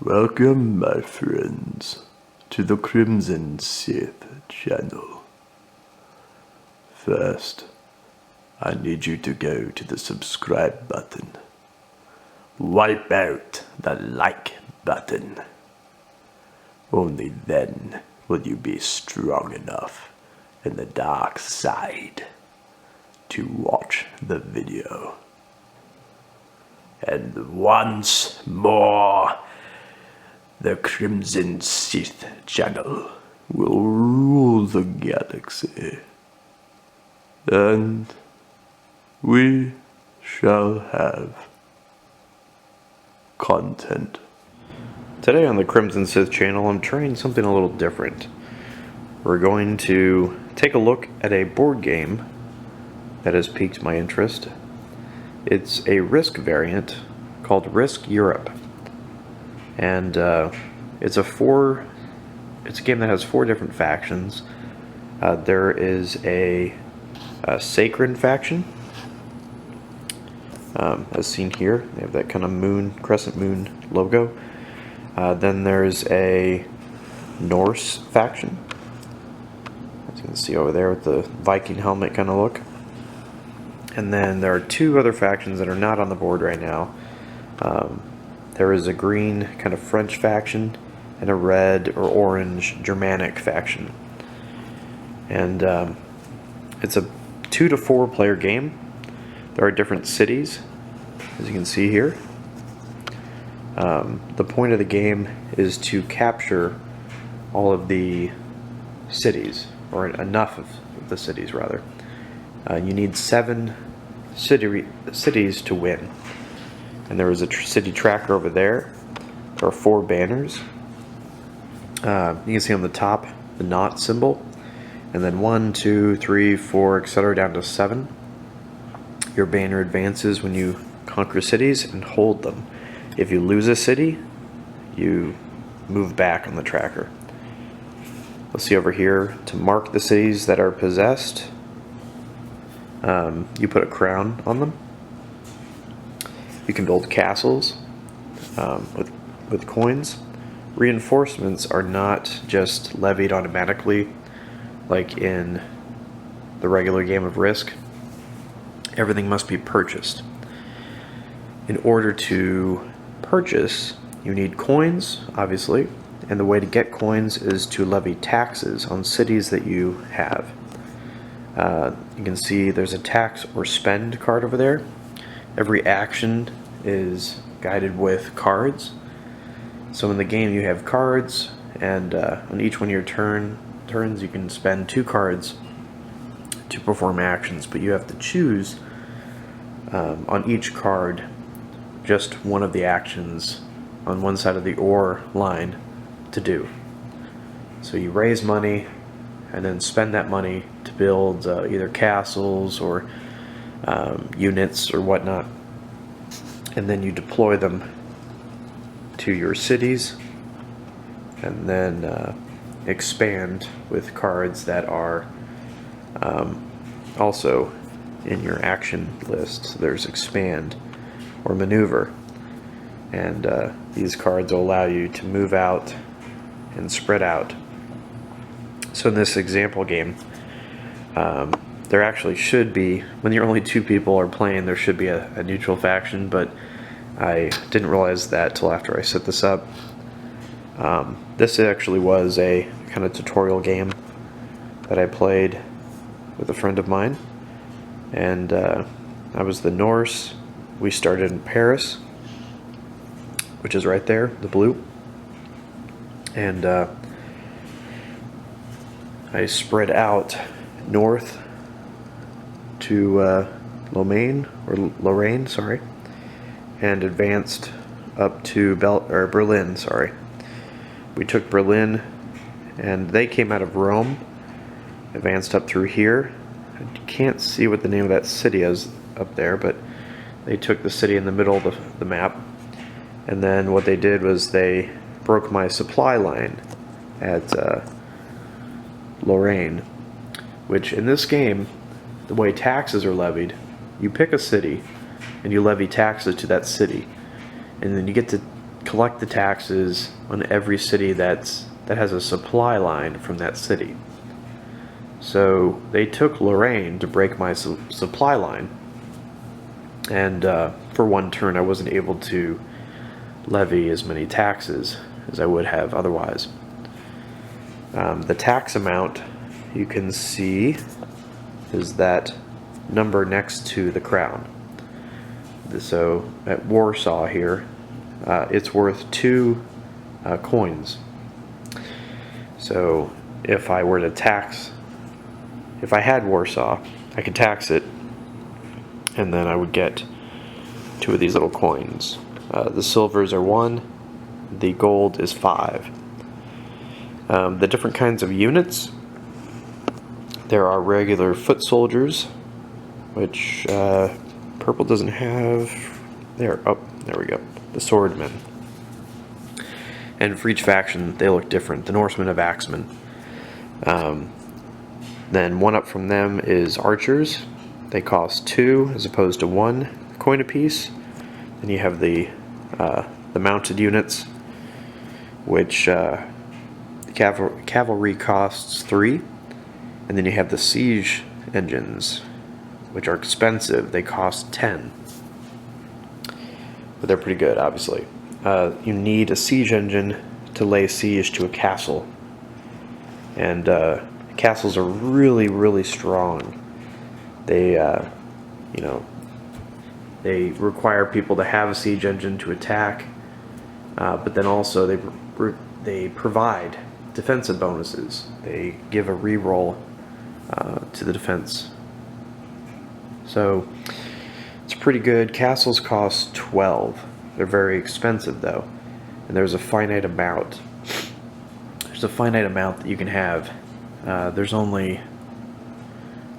Welcome, my friends, to the Crimson Sith channel. First, I need you to go to the subscribe button. Wipe out the like button. Only then will you be strong enough in the dark side to watch the video. And once more, the Crimson Sith channel will rule the galaxy. And we shall have content. Today on the Crimson Sith channel, I'm trying something a little different. We're going to take a look at a board game that has piqued my interest. It's a Risk variant called Risk Europe. And it's a game that has 4 different factions. There is a Sacred faction, as seen here. They have that kind of crescent moon logo. Then there's a Norse faction, as you can see over there with the Viking helmet kind of look. And then there are 2 other factions that are not on the board right now. There is a green kind of French faction and a red or orange Germanic faction. And it's a 2 to 4 player game. There are different cities, as you can see here. The point of the game is to capture all of the cities, or enough of the cities rather. You need 7 cities to win. And there is a city tracker over there. There are 4 banners. You can see on the top the knot symbol. And then 1, 2, 3, 4, etc. down to 7. Your banner advances when you conquer cities and hold them. If you lose a city, you move back on the tracker. We'll see over here, to mark the cities that are possessed, you put a crown on them. You can build castles with coins. Reinforcements are not just levied automatically like in the regular game of Risk. Everything must be purchased. In order to purchase, you need coins, obviously, and the way to get coins is to levy taxes on cities that you have. You can see there's a tax or spend card over there. Every action is guided with cards. So in the game you have cards, and on each one of your turns you can spend 2 cards to perform actions, but you have to choose on each card just one of the actions on one side of the or line to do. So you raise money and then spend that money to build either castles or units or whatnot, and then you deploy them to your cities and then expand with cards that are also in your action list. So there's expand or maneuver, and these cards will allow you to move out and spread out. So in this example game, there actually should be, when you're only 2 people are playing, there should be a neutral faction, but I didn't realize that till after I set this up. This actually was a kind of tutorial game that I played with a friend of mine, and I was the Norse. We started in Paris, which is right there, the blue, and I spread out north to Lorraine, sorry, and advanced up to Berlin, sorry. We took Berlin, and they came out of Rome, advanced up through here. I can't see what the name of that city is up there, but they took the city in the middle of the map, and then what they did was they broke my supply line at Lorraine, which in this game, the way taxes are levied, you pick a city and you levy taxes to that city, and then you get to collect the taxes on every city that has a supply line from that city. So they took Lorraine to break my supply line, and for one turn I wasn't able to levy as many taxes as I would have otherwise. The tax amount you can see is that number next to the crown. So at Warsaw here, it's worth 2 coins. So if I were to tax, if I had Warsaw, I could tax it, and then I would get 2 of these little coins. The silvers are 1, the gold is 5. The different kinds of units, there are regular foot soldiers, which purple doesn't have. There we go. The swordmen. And for each faction, they look different. The Norsemen have axemen. Then one up from them is archers. They cost 2 as opposed to 1 coin apiece. Then you have the mounted units, which cavalry costs 3. And then you have the siege engines, which are expensive. They cost 10. But they're pretty good, obviously. You need a siege engine to lay siege to a castle. And castles are really, really strong. They, they require people to have a siege engine to attack, but then also they provide defensive bonuses. They give a reroll to the defense. So it's pretty good. Castles cost 12. They're very expensive though, and there's a finite amount. There's a finite amount that you can have. There's only,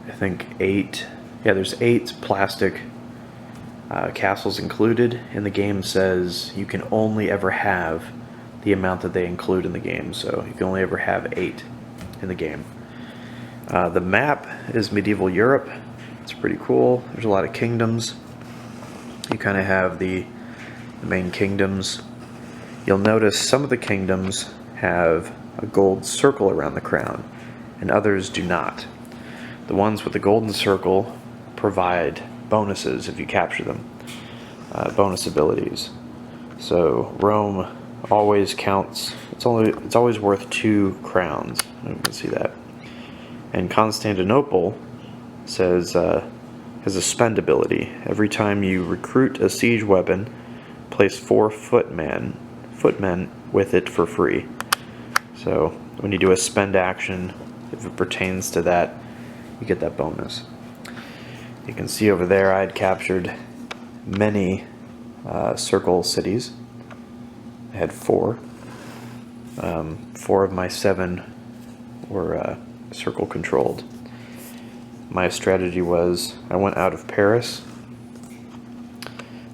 I think, 8. Yeah, there's 8 plastic castles included, and the game says you can only ever have the amount that they include in the game. So you can only ever have 8 in the game. The map is medieval Europe. It's pretty cool. There's a lot of kingdoms. You kind of have the main kingdoms. You'll notice some of the kingdoms have a gold circle around the crown, and others do not. The ones with the golden circle provide bonuses if you capture them, bonus abilities. So Rome always counts. It's always worth 2 crowns. You can see that. And Constantinople says has a spend ability. Every time you recruit a siege weapon, place 4 footmen with it for free. So when you do a spend action, if it pertains to that, you get that bonus. You can see over there I had captured many circle cities. I had 4. 4 of my 7 were circle controlled. My strategy was I went out of Paris.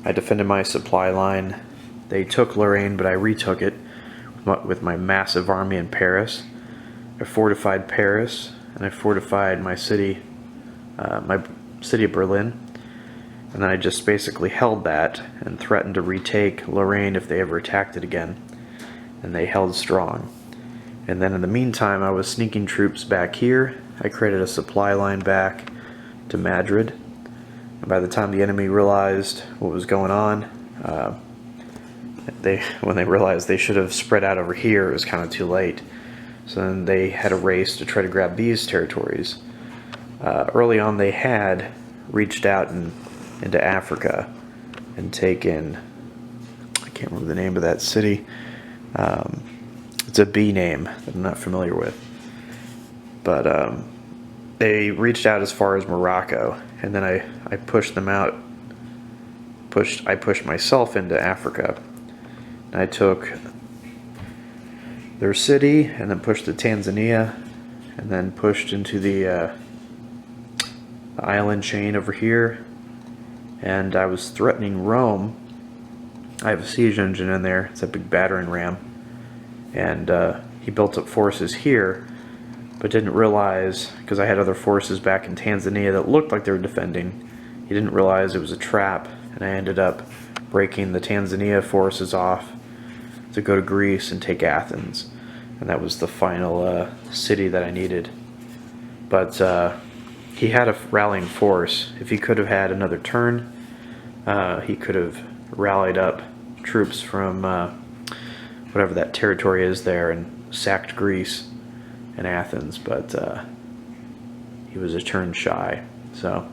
I defended my supply line. They took Lorraine, but I retook it with my massive army in Paris. I fortified Paris, and I fortified my city of Berlin. And then I just basically held that and threatened to retake Lorraine if they ever attacked it again. And they held strong. And then in the meantime, I was sneaking troops back here. I created a supply line back to Madrid. And by the time the enemy realized what was going on, when they realized they should have spread out over here, it was kind of too late. So then they had a race to try to grab these territories. Early on, they had reached out into Africa and taken, I can't remember the name of that city. It's a B name that I'm not familiar with. But they reached out as far as Morocco, and then I pushed them out. I pushed myself into Africa. And I took their city, and then pushed to Tanzania, and then pushed into the island chain over here. And I was threatening Rome. I have a siege engine in there. It's a big battering ram. And he built up forces here, but didn't realize, because I had other forces back in Tanzania that looked like they were defending, he didn't realize it was a trap, and I ended up breaking the Tanzania forces off to go to Greece and take Athens, and that was the final city that I needed. But he had a rallying force. If he could have had another turn, he could have rallied up troops from whatever that territory is there and sacked Greece and Athens, but he was a turn shy. So,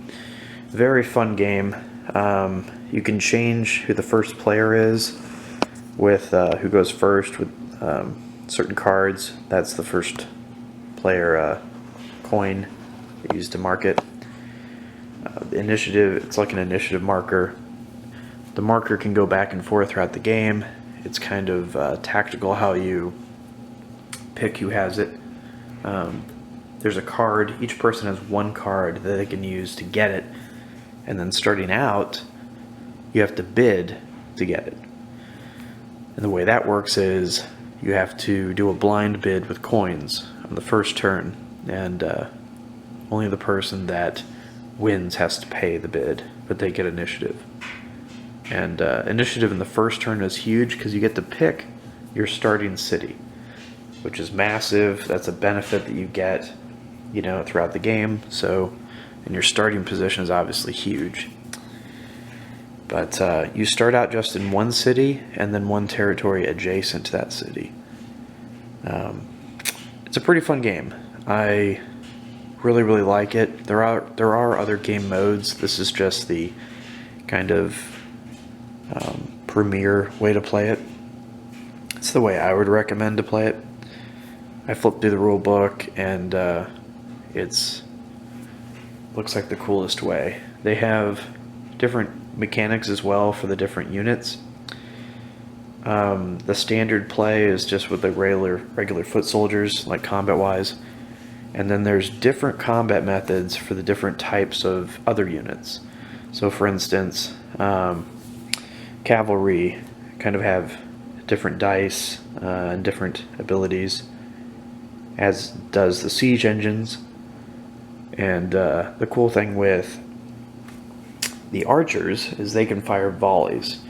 very fun game. You can change who the first player is with who goes first with certain cards. That's the first player coin used to mark it. The initiative, it's like an initiative marker. The marker can go back and forth throughout the game. It's kind of tactical how you pick who has it. There's a card. Each person has one card that they can use to get it. And then starting out, you have to bid to get it. And the way that works is you have to do a blind bid with coins on the first turn. And only the person that wins has to pay the bid, but they get initiative. And initiative in the first turn is huge because you get to pick your starting city, which is massive. That's a benefit that you get, you know, throughout the game. So, and your starting position is obviously huge. But you start out just in one city and then one territory adjacent to that city. It's a pretty fun game. I really, really like it. There are other game modes. This is just the kind of premier way to play it. It's the way I would recommend to play it. I flipped through the rule book and it's looks like the coolest way. They have different mechanics as well for the different units. The standard play is just with the regular foot soldiers, like combat wise, and then there's different combat methods for the different types of other units. So for instance, cavalry kind of have different dice and different abilities, as does the siege engines. And the cool thing with the archers is they can fire volleys.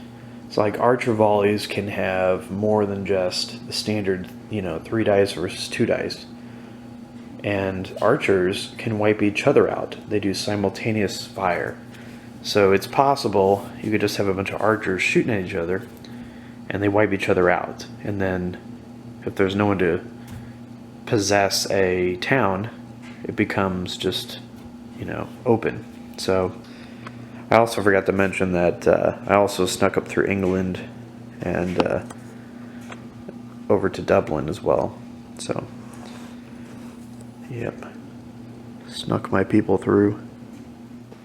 So like archer volleys can have more than just the standard, 3 dice versus 2 dice. And archers can wipe each other out. They do simultaneous fire. So it's possible you could just have a bunch of archers shooting at each other and they wipe each other out. And then if there's no one to possess a town, it becomes just, open. So I also forgot to mention that I also snuck up through England and over to Dublin as well. So, yep, snuck my people through.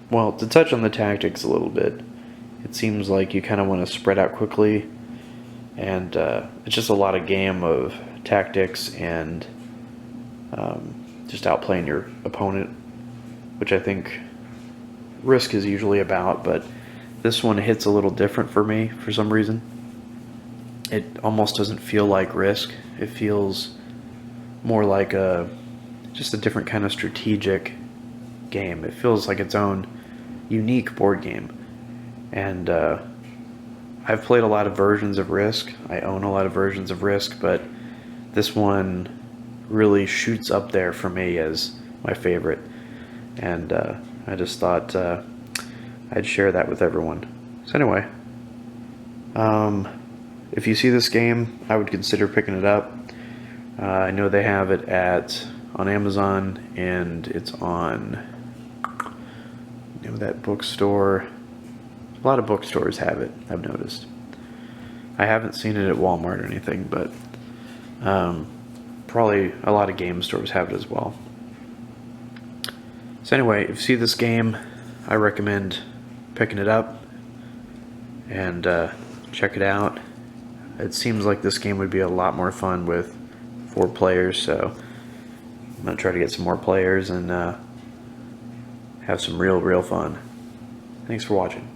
Well, to touch on the tactics a little bit, it seems like you kind of want to spread out quickly, and it's just a lot of game of tactics and just outplaying your opponent, which I think Risk is usually about, but this one hits a little different for me for some reason. It almost doesn't feel like Risk. It feels more like just a different kind of strategic game. It feels like its own unique board game. And I've played a lot of versions of Risk. I own a lot of versions of Risk, but this one really shoots up there for me as my favorite. And I just thought I'd share that with everyone. So anyway, if you see this game, I would consider picking it up. I know they have it on Amazon, and it's on that bookstore. A lot of bookstores have it, I've noticed. I haven't seen it at Walmart or anything, but probably a lot of game stores have it as well. So anyway, if you see this game, I recommend picking it up and check it out. It seems like this game would be a lot more fun with 4 players, so I'm going to try to get some more players and have some real fun. Thanks for watching.